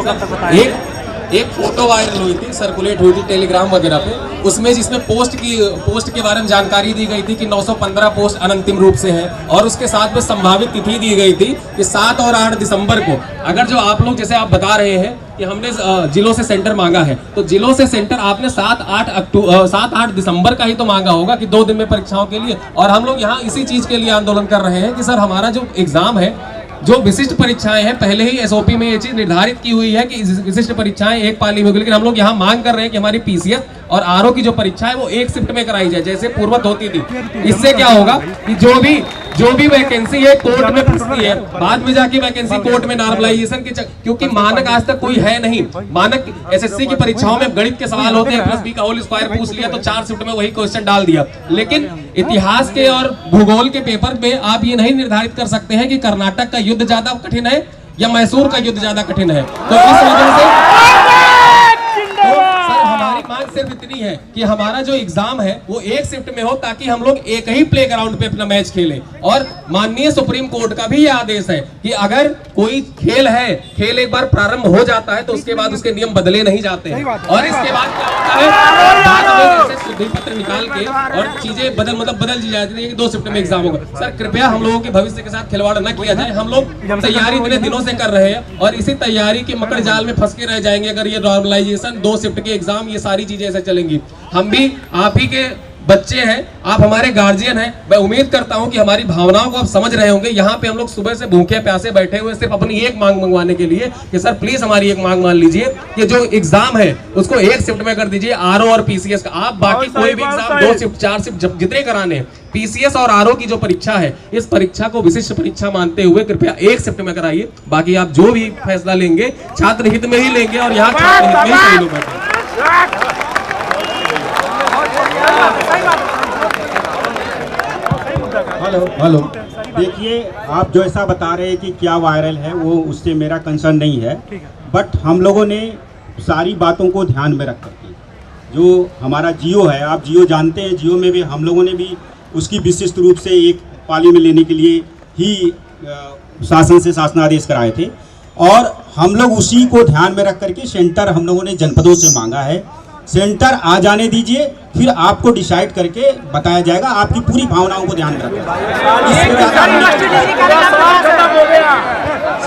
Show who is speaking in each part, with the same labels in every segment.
Speaker 1: मतलब एक photo viral हुई थी, सर्कुलेट हुई थी टेलीग्राम वगैरह पे, उसमें जिसमें पोस्ट के बारे में जानकारी दी गई थी कि 915 पोस्ट अनंतिम रूप से है, और उसके साथ में संभावित तिथि दी गई थी कि 7 और 8 दिसंबर को, अगर जो आप लोग जैसे आप बता रहे हैं कि हमने जिलों से सेंटर मांगा है, तो जिलों से सेंटर आपने 7-8 दिसंबर का ही तो मांगा होगा कि 2 दिन में परीक्षाओं के लिए। और हम लोग यहाँ इसी चीज के लिए आंदोलन कर रहे हैं कि सर हमारा जो एग्जाम है, जो विशिष्ट परीक्षाएं हैं, पहले ही एसओपी में ये चीज निर्धारित की हुई है कि विशिष्ट परीक्षाएं एक पाली में होगी, लेकिन हम लोग यहाँ मांग कर रहे हैं कि हमारी पीसीएस और आरओ की जो परीक्षा है वो एक शिफ्ट में कराई जाए, जैसे पूर्वत होती थी। इससे क्या होगा कि जो भी वैकेंसी है कोर्ट में फंसती है, बाद में जाके वैकेंसी कोर्ट में नॉर्मलाइजेशन के क्योंकि मानक आज तक कोई है नहीं। मानक एसएससी की परीक्षाओं में गणित के सवाल होते हैं, प्लस बी का होल स्क्वायर पूछ लिया तो 4 शिफ्ट में वही क्वेश्चन डाल दिया। लेकिन इतिहास के और भूगोल के पेपर में आप ये नहीं निर्धारित कर सकते हैं कि कर्नाटक का युद्ध ज्यादा कठिन है या मैसूर का युद्ध ज्यादा कठिन है। तो इस वजह से हमारी मांग सिर्फ इतनी है कि हमारा जो एग्जाम है वो एक शिफ्ट में हो, ताकि हम लोग एक ही प्ले ग्राउंड पे अपना मैच खेलें। और माननीय सुप्रीम कोर्ट का भी ये आदेश है कि अगर कोई खेल है, खेल एक बार प्रारंभ हो जाता है तो उसके बाद उसके नियम बदले नहीं जाते हैं, और इसके बाद क्या होता है, बाद में ऐसे शुद्धि पत्र निकाल के और चीजें बदल दी जाती है कि 2 शिफ्ट में एग्जाम होगा। सर कृपया हम लोगों के भविष्य के साथ खिलवाड़ न किया जाए। हम लोग तैयारी इतने दिनों से कर रहे हैं और इसी तैयारी के मकड़ जाल में फंस के रह जाएंगे अगर ये नॉर्मलाइजेशन, 2 शिफ्ट के एग्जाम, ये सारी चीजें ऐसे चलेंगी। हम भी आप ही के बच्चे हैं, आप हमारे गार्जियन हैं। मैं उम्मीद करता हूं कि हमारी भावनाओं को आप समझ रहे होंगे। यहाँ पे हम लोग सुबह से भूखे प्यासे बैठे हुए सिर्फ अपनी एक मांग मंगवाने के लिए कि सर प्लीज हमारी एक मांग मान लीजिए कि जो एग्जाम है उसको एक शिफ्ट में कर दीजिए, आरओ और पीसीएस का। आप बाकी कोई भी एग्जाम 2 शिफ्ट 4 शिफ्ट जितने कराने, पीसीएस और आरओ की जो परीक्षा है, इस परीक्षा को विशिष्ट परीक्षा मानते हुए कृपया एक शिफ्ट में कराइए। बाकी आप जो भी फैसला लेंगे छात्र हित में ही लेंगे और यहाँ छात्र हित में ही सही लोग बैठे।
Speaker 2: हेलो देखिए, आप जो ऐसा बता रहे हैं कि क्या वायरल है, वो उससे मेरा कंसर्न नहीं है। बट हम लोगों ने सारी बातों को ध्यान में रख करके, जो हमारा जियो है, आप जियो जानते हैं, जियो में भी हम लोगों ने भी उसकी विशिष्ट रूप से एक पाली में लेने के लिए ही शासन से शासनादेश कराए थे, और हम लोग उसी को ध्यान में रख करके सेंटर हम लोगों ने जनपदों से मांगा है। सेंटर आ जाने दीजिए, फिर आपको डिसाइड करके बताया जाएगा। आपकी पूरी भावनाओं को ध्यान में रखें।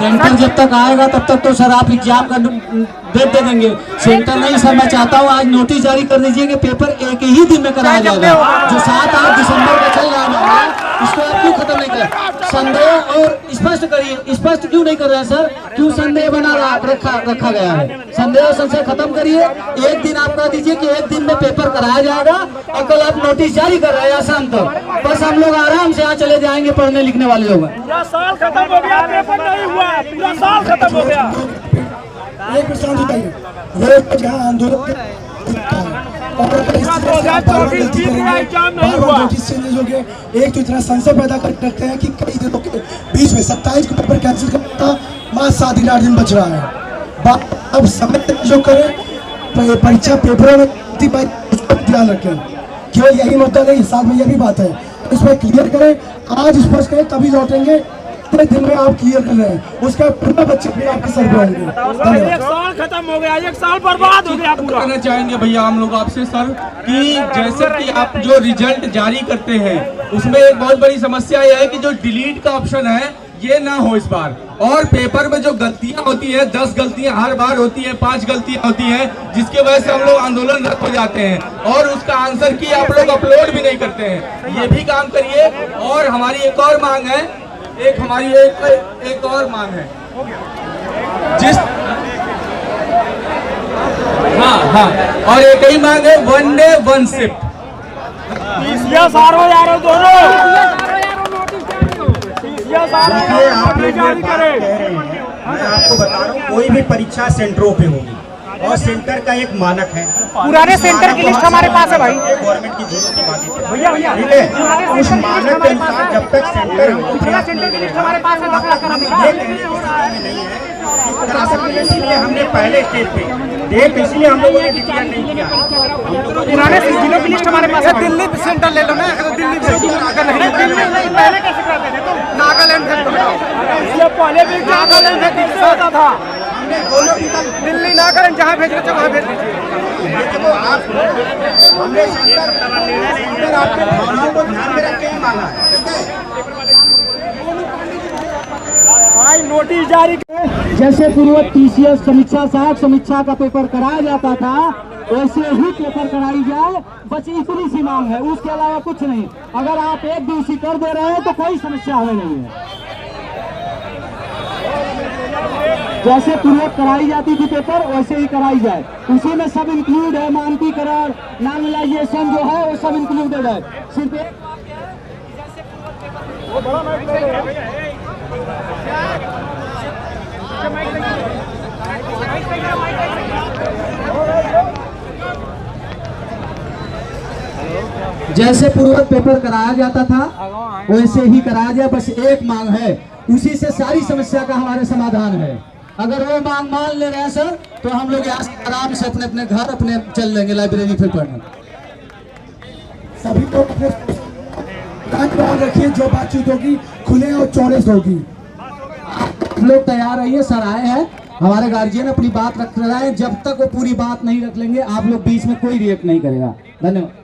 Speaker 3: सेंटर जब तक आएगा तब तक तो सर आप एग्जाम का डेट दे देंगे। सेंटर नहीं सर, मैं चाहता हूँ आज नोटिस जारी कर दीजिए कि पेपर एक ही दिन में कराया जाएगा। जो 7-8 दिसंबर का चल रहा है इसको आप क्यों खत्म नहीं कर संदेह और स्पष्ट करिए। स्पष्ट क्यों नहीं कर रहे हैं सर? क्यों संदेह बना रखा गया है? संदेह और संशय खत्म करिए। एक दिन आप कह दीजिए कि एक दिन में पेपर कराया जाएगा, और कल आप नोटिस जारी कर रहे हैं आसाम तक, बस हम लोग आराम से यहाँ चले जाएंगे पढ़ने लिखने वाले लोग।
Speaker 4: पूरा साल खत्म हो गया, पेपर नहीं हुआ, पूरा साल खत्म हो गया।
Speaker 5: एक प्रश्न बताइए, रोज जहाँ आंदोलन एक तो इतना संशय पैदा कर रखते हैं कि कई दिनों के बीच में 27 को पेपर कैंसिल करना था, मात्र 7-8 दिन बच रहा है। अब समय जो करें परीक्षा पेपरों में ध्यान रखें, क्यों यही मुद्दा नहीं, साथ में यह भी बात है, इसमें क्लियर करें, आज स्पष्ट करें, तभी लौटेंगे। कितने दिन में आप क्लियर कर रहे हैं, उसका पूरा बच्चे फिर आपके सर पे आएंगे।
Speaker 4: एक साल खत्म हो गया, एक साल बर्बाद हो गया पूरा।
Speaker 6: कहना चाहेंगे भैया हम लोग आपसे सर कि जैसे कि आप जो रिजल्ट जारी करते हैं उसमें एक बहुत बड़ी समस्या यह है कि जो डिलीट का ऑप्शन है ये ना हो इस बार, और पेपर में जो गलतियां होती है, 10 गलतियां हर बार होती है, 5 गलतियां होती हैं, जिसकी वजह से हम लोग आंदोलनरत हो जाते हैं, और उसका आंसर की आप लोग अपलोड भी नहीं करते हैं। ये भी काम करिए। और हमारी एक और मांग है, एक और मांग है, जिस हाँ और एक ही मांग है, 1 डे 1 शिफ्ट।
Speaker 2: मैं आपको बता रहा हूँ, कोई भी परीक्षा सेंटरों पे होगी और सेंटर का एक मानक है।
Speaker 4: पुराने सेंटर की लिस्ट हमारे पास है भाई,
Speaker 2: गवर्नमेंट की जिलों की बात है भैया, ठीक है। उस मानक के अनुसार जब तक सेंटर
Speaker 4: सेंटर की लिस्ट हमारे पास है,
Speaker 2: इसलिए हमने पहले स्टेज पे डेट, इसलिए हम लोगों ने डिक्लेयर नहीं किया।
Speaker 4: पुराने जिलों की लिस्ट हमारे पास है। दिल्ली सेंटर ले लो ना, दिल्ली पहले कैसे करते थे? नागालैंड से पहले भी नागालैंड से होता था।
Speaker 2: दोनों विकल्प
Speaker 4: दिल्ली ना करें, जहाँ भेजना चाहिए वहाँ भेज दीजिए।
Speaker 2: देखो आप हमने सेंटर आपके भावनाओं को ध्यान में रख के ही मांगा है, ठीक है।
Speaker 4: भाई नोटिस जारी
Speaker 3: जैसे पूर्व TCS समीक्षा सहायक समीक्षा का पेपर कराया जाता था वैसे ही पेपर कराई जाए, बस इतनी सी मांग है, उसके अलावा कुछ नहीं। अगर आप एक दिवसीय कर दे रहे हैं तो कोई समस्या हमें नहीं है। जैसे पूर्व कराई जाती थी पेपर वैसे ही कराई जाए, उसी में सब इंक्लूड है, मानकीकरण नॉर्मलाइजेशन जो है वो सब इंक्लूडेड है। सिर्फ एक जैसे पूर्व पेपर कराया जाता था वैसे ही कराया जाए, बस एक मांग है, उसी से सारी समस्या का हमारे समाधान है। अगर वो मांग मान ले रहे हैं सर तो हम लोग यहाँ से आराम से अपने अपने घर अपने चल लेंगे लाइब्रेरी फिर पढ़ने।
Speaker 5: सभी को अपने ध्यान रखिए, जो बातचीत होगी खुले और चौड़े से होगी।
Speaker 3: हम लोग तैयार रहिए, सर आए हैं, हमारे गार्जियन अपनी बात रख रहे हैं, जब तक वो पूरी बात नहीं रख लेंगे आप लोग बीच में कोई रिएक्ट नहीं करेगा। धन्यवाद।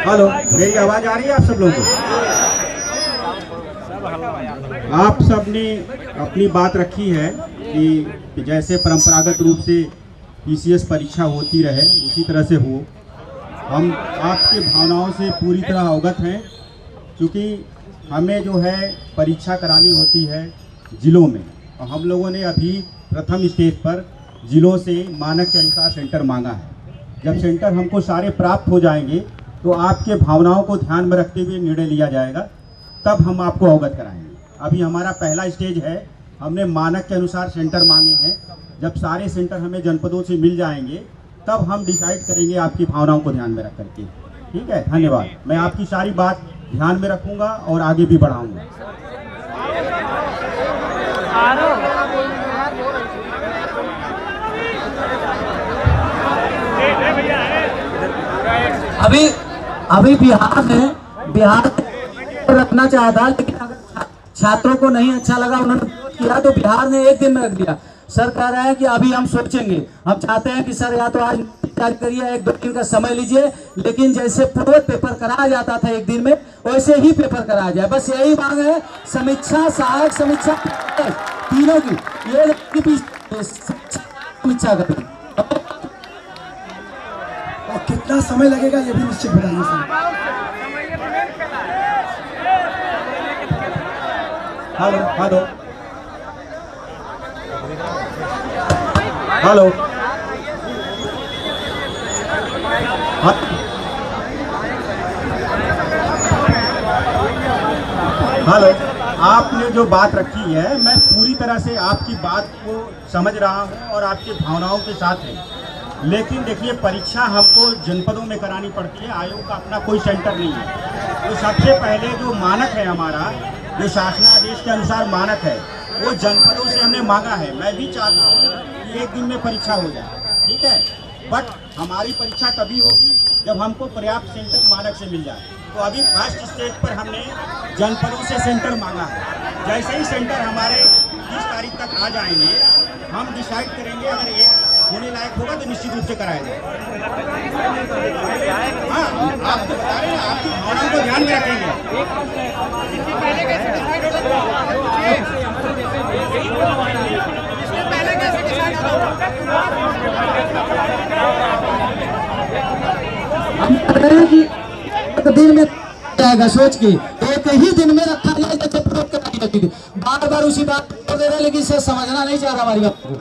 Speaker 2: हेलो, मेरी आवाज आ रही है आप सब लोगों को? आप सब ने अपनी बात रखी है कि जैसे परंपरागत रूप से TCS परीक्षा होती रहे उसी तरह से हो। हम आपके भावनाओं से पूरी तरह अवगत हैं, क्योंकि हमें जो है परीक्षा करानी होती है जिलों में, और हम लोगों ने अभी प्रथम स्टेज पर जिलों से मानक के अनुसार सेंटर मांगा है। जब सेंटर हमको सारे प्राप्त हो जाएंगे तो आपके भावनाओं को ध्यान में रखते हुए निर्णय लिया जाएगा, तब हम आपको अवगत कराएंगे। अभी हमारा पहला स्टेज है, हमने मानक के अनुसार सेंटर मांगे हैं। जब सारे सेंटर हमें जनपदों से मिल जाएंगे तब हम डिसाइड करेंगे आपकी भावनाओं को ध्यान में रख करके। ठीक है, धन्यवाद। मैं आपकी सारी बात ध्यान में रखूंगा और आगे भी बढ़ाऊंगा।
Speaker 3: अभी बिहार में रखना चाहता, लेकिन अगर छात्रों को नहीं अच्छा लगा, उन्होंने किया तो बिहार ने एक दिन में रख दिया। सर कह रहे हैं कि अभी हम सोचेंगे। हम चाहते हैं कि सर या तो आज तैयारी करिए, 1-2 दिन का समय लीजिए, लेकिन जैसे पूर्व पेपर कराया जाता था एक दिन में वैसे ही पेपर कराया जाए। बस यही मांग है। समीक्षा सहायक समीक्षा तीनों की ये समीक्षा करें।
Speaker 5: और कितना समय लगेगा ये भी निश्चित बताइए sir.
Speaker 2: Hello hello hello hello, आपने जो बात रखी है मैं पूरी तरह से आपकी बात को समझ रहा हूं और आपकी भावनाओं के साथ है, लेकिन देखिए परीक्षा हमको जनपदों में करानी पड़ती है। आयोग का अपना कोई सेंटर नहीं है। तो सबसे पहले जो मानक है हमारा, जो शासनादेश के अनुसार मानक है, वो जनपदों से हमने मांगा है। मैं भी चाहता हूँ कि एक दिन में परीक्षा हो जाए, ठीक है, बट हमारी परीक्षा तभी होगी जब हमको पर्याप्त सेंटर मानक से मिल जाए। तो अभी फर्स्ट स्टेज पर हमने जनपदों से सेंटर मांगा है। जैसे ही सेंटर हमारे 30 तारीख तक आ जाएंगे, हम डिसाइड करेंगे, अगर ये होने लायक होगा तो निश्चित रूप से कराया जाए। हाँ, आप तो बता रहे हैं, आपकी भावनाओं को ध्यान में रखेंगे।
Speaker 3: हम कह रहे हैं कि एक दिन में जाएगा, सोच के एक ही दिन में रखा बार बार उसी बात को दे रहे, लेकिन से समझना नहीं चाह रहा हमारी बात को।